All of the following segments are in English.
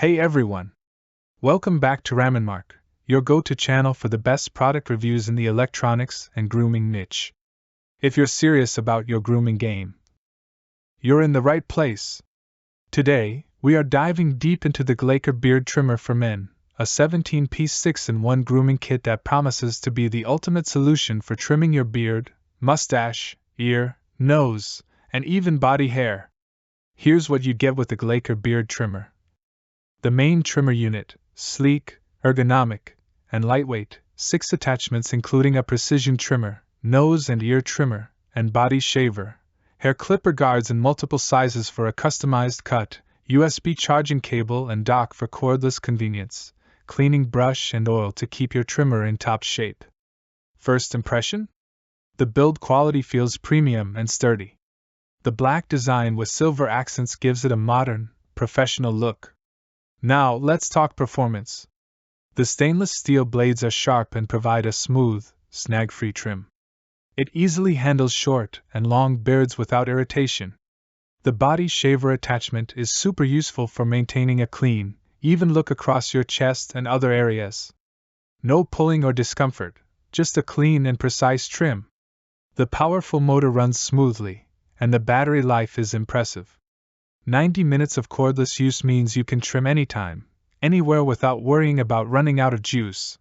Hey everyone! Welcome back to Raminmark, your go-to channel for the best product reviews in the electronics and grooming niche. If you're serious about your grooming game, you're in the right place. Today, we are diving deep into the GLAKER Beard Trimmer for Men, a 17-piece 6-in-1 grooming kit that promises to be the ultimate solution for trimming your beard, mustache, ear, nose, and even body hair. Here's what you get with the GLAKER Beard Trimmer. The main trimmer unit, sleek, ergonomic, and lightweight, 6 attachments including a precision trimmer, nose and ear trimmer, and body shaver, hair clipper guards in multiple sizes for a customized cut, USB charging cable and dock for cordless convenience, cleaning brush and oil to keep your trimmer in top shape. First impression? The build quality feels premium and sturdy. The black design with silver accents gives it a modern, professional look. Now, let's talk performance. The stainless steel blades are sharp and provide a smooth, snag-free trim. It easily handles short and long beards without irritation. The body shaver attachment is super useful for maintaining a clean, even look across your chest and other areas. No pulling or discomfort, just a clean and precise trim. The powerful motor runs smoothly, and the battery life is impressive. 90 minutes of cordless use means you can trim anytime, anywhere without worrying about running out of juice.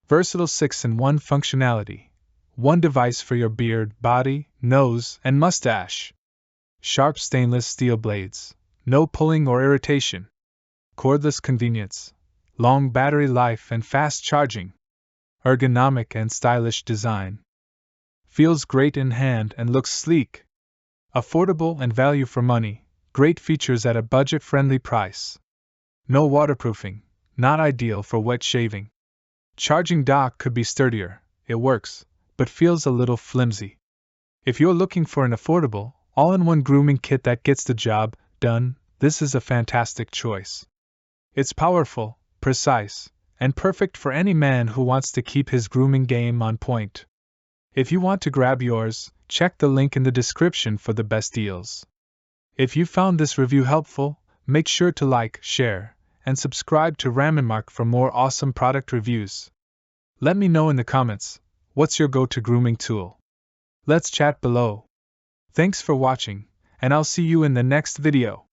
Versatile 6-in-1 functionality. One device for your beard, body, nose, and mustache. Sharp stainless steel blades. No pulling or irritation. Cordless convenience. Long battery life and fast charging. Ergonomic and stylish design. Feels great in hand and looks sleek. Affordable and value for money. Great features at a budget-friendly price. No waterproofing, not ideal for wet shaving. Charging dock could be sturdier, it works, but feels a little flimsy. If you're looking for an affordable, all-in-one grooming kit that gets the job done, this is a fantastic choice. It's powerful, precise, and perfect for any man who wants to keep his grooming game on point. If you want to grab yours, check the link in the description for the best deals. If you found this review helpful, make sure to like, share, and subscribe to Raminmark for more awesome product reviews. Let me know in the comments, what's your go-to grooming tool? Let's chat below. Thanks for watching, and I'll see you in the next video.